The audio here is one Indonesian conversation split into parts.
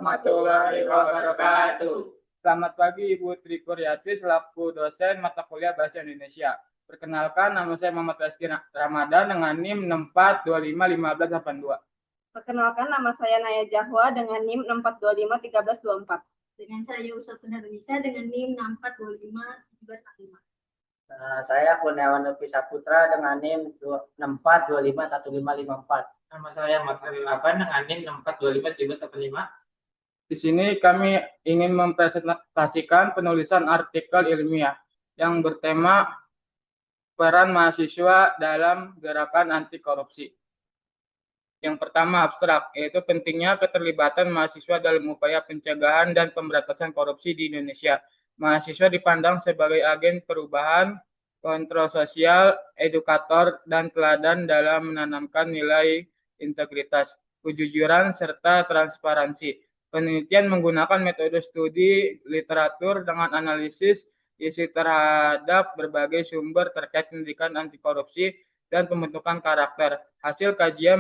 warahmatullahi wabarakatuh. Selamat pagi Ibu Tri Kuryati selaku dosen mata kuliah Bahasa Indonesia. Perkenalkan, nama saya Muhammad Rizky Ramadan dengan NIM 64251582. Perkenalkan, nama saya Naya Jahwa dengan NIM 64251324. Dengan saya Usapun Indonesia dengan NIM 64251745. Saya Kurniawan Lutfi Saputra dengan NIM 64251554. Nama saya Makari Laban dengan NIM 64251785. Di sini kami ingin mempresentasikan penulisan artikel ilmiah yang bertema peran mahasiswa dalam gerakan anti korupsi. Yang pertama abstrak, yaitu pentingnya keterlibatan mahasiswa dalam upaya pencegahan dan pemberantasan korupsi di Indonesia. Mahasiswa dipandang sebagai agen perubahan, kontrol sosial, edukator, dan teladan dalam menanamkan nilai integritas, kejujuran, serta transparansi. Penelitian menggunakan metode studi literatur dengan analisis isi terhadap berbagai sumber terkait pendidikan anti korupsi dan pembentukan karakter. Hasil kajian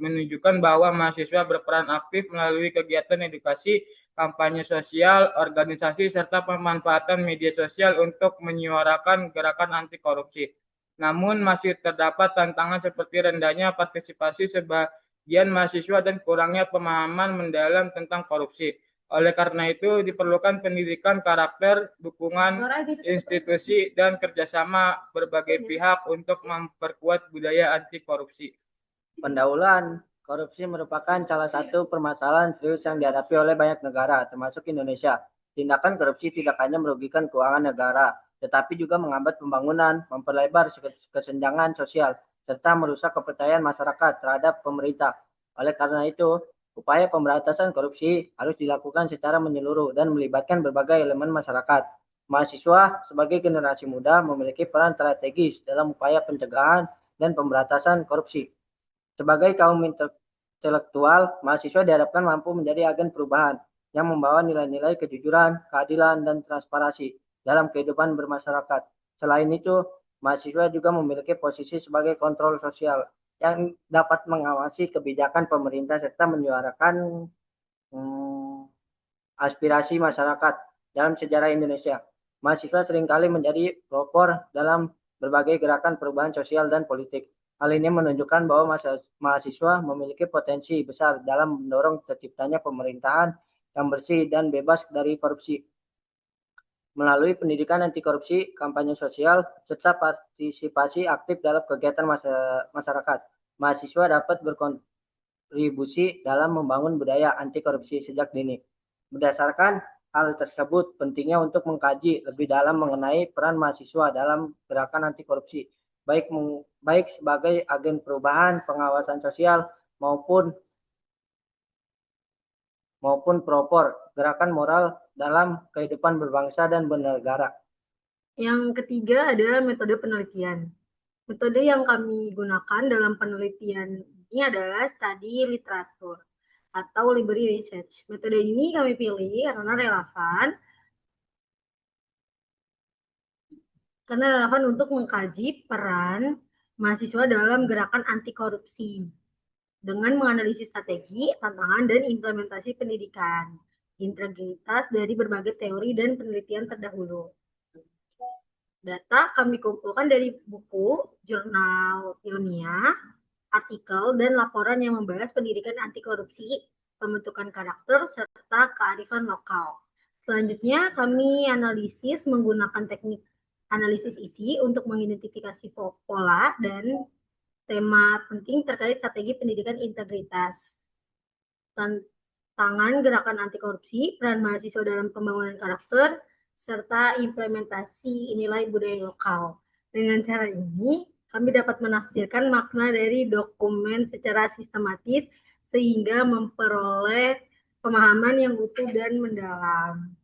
menunjukkan bahwa mahasiswa berperan aktif melalui kegiatan edukasi, kampanye sosial, organisasi, serta pemanfaatan media sosial untuk menyuarakan gerakan anti korupsi. Namun masih terdapat tantangan seperti rendahnya partisipasi sebagian mahasiswa dan kurangnya pemahaman mendalam tentang korupsi. Oleh karena itu diperlukan pendidikan karakter, dukungan institusi, dan kerjasama berbagai pihak untuk memperkuat budaya anti korupsi. Pendahuluan korupsi merupakan salah satu permasalahan serius yang dihadapi oleh banyak negara, termasuk Indonesia. Tindakan korupsi tidak hanya merugikan keuangan negara, tetapi juga menghambat pembangunan, memperlebar kesenjangan sosial, serta merusak kepercayaan masyarakat terhadap pemerintah. Oleh karena itu, upaya pemberantasan korupsi harus dilakukan secara menyeluruh dan melibatkan berbagai elemen masyarakat. Mahasiswa sebagai generasi muda memiliki peran strategis dalam upaya pencegahan dan pemberantasan korupsi. Sebagai kaum intelektual, mahasiswa diharapkan mampu menjadi agen perubahan yang membawa nilai-nilai kejujuran, keadilan, dan transparansi dalam kehidupan bermasyarakat. Selain itu, mahasiswa juga memiliki posisi sebagai kontrol sosial yang dapat mengawasi kebijakan pemerintah serta menyuarakan aspirasi masyarakat. Dalam sejarah Indonesia, mahasiswa seringkali menjadi pelopor dalam berbagai gerakan perubahan sosial dan politik. Hal ini menunjukkan bahwa mahasiswa memiliki potensi besar dalam mendorong terciptanya pemerintahan yang bersih dan bebas dari korupsi. Melalui pendidikan anti korupsi, kampanye sosial, serta partisipasi aktif dalam kegiatan masyarakat, mahasiswa dapat berkontribusi dalam membangun budaya anti korupsi sejak dini. Berdasarkan hal tersebut, pentingnya untuk mengkaji lebih dalam mengenai peran mahasiswa dalam gerakan anti korupsi, baik sebagai agen perubahan, pengawasan sosial, maupun pelopor gerakan moral dalam kehidupan berbangsa dan bernegara. Yang ketiga ada metode penelitian. Metode yang kami gunakan dalam penelitian ini adalah studi literatur atau library research. Metode ini kami pilih karena relevan untuk mengkaji peran mahasiswa dalam gerakan anti korupsi dengan menganalisis strategi, tantangan, dan implementasi pendidikan, integritas dari berbagai teori dan penelitian terdahulu. Data kami kumpulkan dari buku, jurnal ilmiah, artikel, dan laporan yang membahas pendidikan anti korupsi, pembentukan karakter, serta kearifan lokal. Selanjutnya, kami analisis menggunakan teknik analisis isi untuk mengidentifikasi pola dan tema penting terkait strategi pendidikan integritas, tantangan gerakan anti korupsi, peran mahasiswa dalam pembangunan karakter, serta implementasi nilai budaya lokal. Dengan cara ini, kami dapat menafsirkan makna dari dokumen secara sistematis sehingga memperoleh pemahaman yang utuh dan mendalam.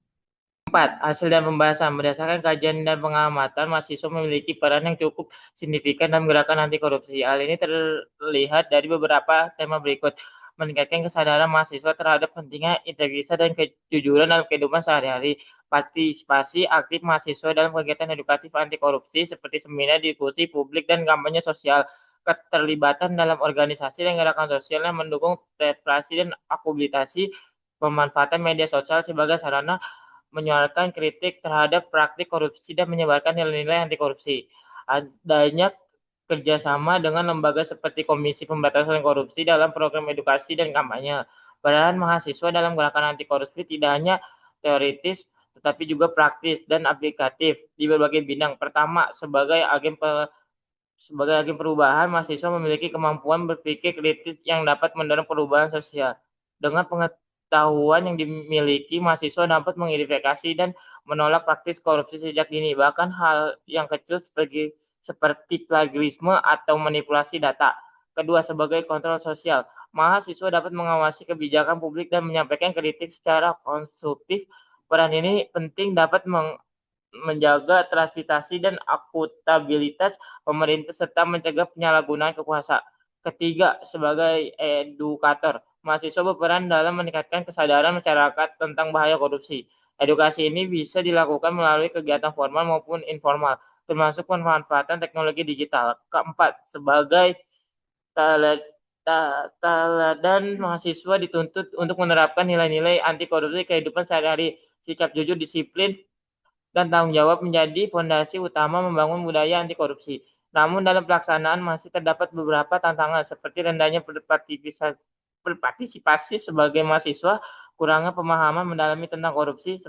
4. Hasil dan pembahasan. Berdasarkan kajian dan pengamatan, mahasiswa memiliki peran yang cukup signifikan dalam gerakan anti korupsi. Hal ini terlihat dari beberapa tema berikut. Meningkatkan kesadaran mahasiswa terhadap pentingnya integritas dan kejujuran dalam kehidupan sehari-hari. Partisipasi aktif mahasiswa dalam kegiatan edukatif anti korupsi seperti seminar, diskusi publik, dan kampanye sosial. Keterlibatan dalam organisasi dan gerakan sosial yang mendukung transparansi dan akuntabilitas pemanfaatan media sosial sebagai sarana menyuarakan kritik terhadap praktik korupsi dan menyebarkan nilai-nilai anti korupsi. Adanya kerjasama dengan lembaga seperti Komisi Pemberantasan Korupsi dalam program edukasi dan kampanye. Peran mahasiswa dalam gerakan anti korupsi tidak hanya teoritis, tetapi juga praktis dan aplikatif di berbagai bidang. Pertama, sebagai agen perubahan, mahasiswa memiliki kemampuan berpikir kritis yang dapat mendorong perubahan sosial. Dengan pengetahuan yang dimiliki, mahasiswa dapat mengidentifikasi dan menolak praktis korupsi sejak dini. Bahkan hal yang kecil seperti plagiarisme atau manipulasi data. Kedua, sebagai kontrol sosial, mahasiswa dapat mengawasi kebijakan publik dan menyampaikan kritik secara konstruktif. Peran ini penting dapat menjaga transparansi dan akuntabilitas pemerintah serta mencegah penyalahgunaan kekuasaan. Ketiga, sebagai edukator, mahasiswa berperan dalam meningkatkan kesadaran masyarakat tentang bahaya korupsi. Edukasi ini bisa dilakukan melalui kegiatan formal maupun informal, termasuk pemanfaatan teknologi digital. Keempat, sebagai teladan, mahasiswa dituntut untuk menerapkan nilai-nilai anti korupsi kehidupan sehari-hari. Sikap jujur, disiplin, dan tanggung jawab menjadi fondasi utama membangun budaya anti korupsi. Namun dalam pelaksanaan masih terdapat beberapa tantangan seperti rendahnya berpartisipasi sebagai mahasiswa, kurangnya pemahaman mendalami tentang korupsi,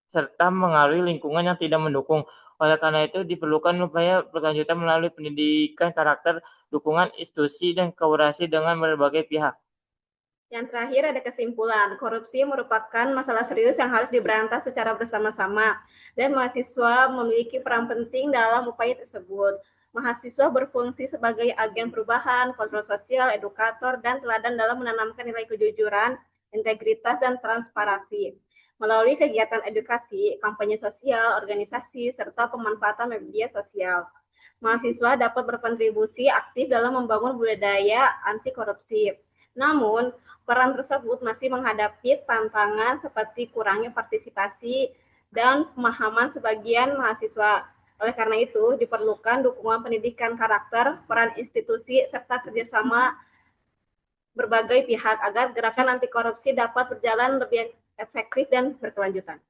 serta mengalami lingkungan yang tidak mendukung. Oleh karena itu diperlukan upaya berkelanjutan melalui pendidikan karakter, dukungan institusi, dan kolaborasi dengan berbagai pihak. Yang terakhir ada kesimpulan, korupsi merupakan masalah serius yang harus diberantas secara bersama-sama dan mahasiswa memiliki peran penting dalam upaya tersebut. Mahasiswa berfungsi sebagai agen perubahan, kontrol sosial, edukator, dan teladan dalam menanamkan nilai kejujuran, integritas, dan transparansi. Melalui kegiatan edukasi, kampanye sosial, organisasi, serta pemanfaatan media sosial, mahasiswa dapat berkontribusi aktif dalam membangun budaya anti korupsi. Namun, peran tersebut masih menghadapi tantangan seperti kurangnya partisipasi dan pemahaman sebagian mahasiswa. Oleh karena itu, diperlukan dukungan pendidikan karakter, peran institusi, serta kerjasama berbagai pihak agar gerakan anti korupsi dapat berjalan lebih efektif dan berkelanjutan.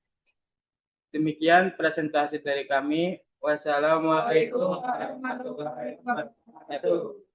Demikian presentasi dari kami. Wassalamualaikum warahmatullahi wabarakatuh.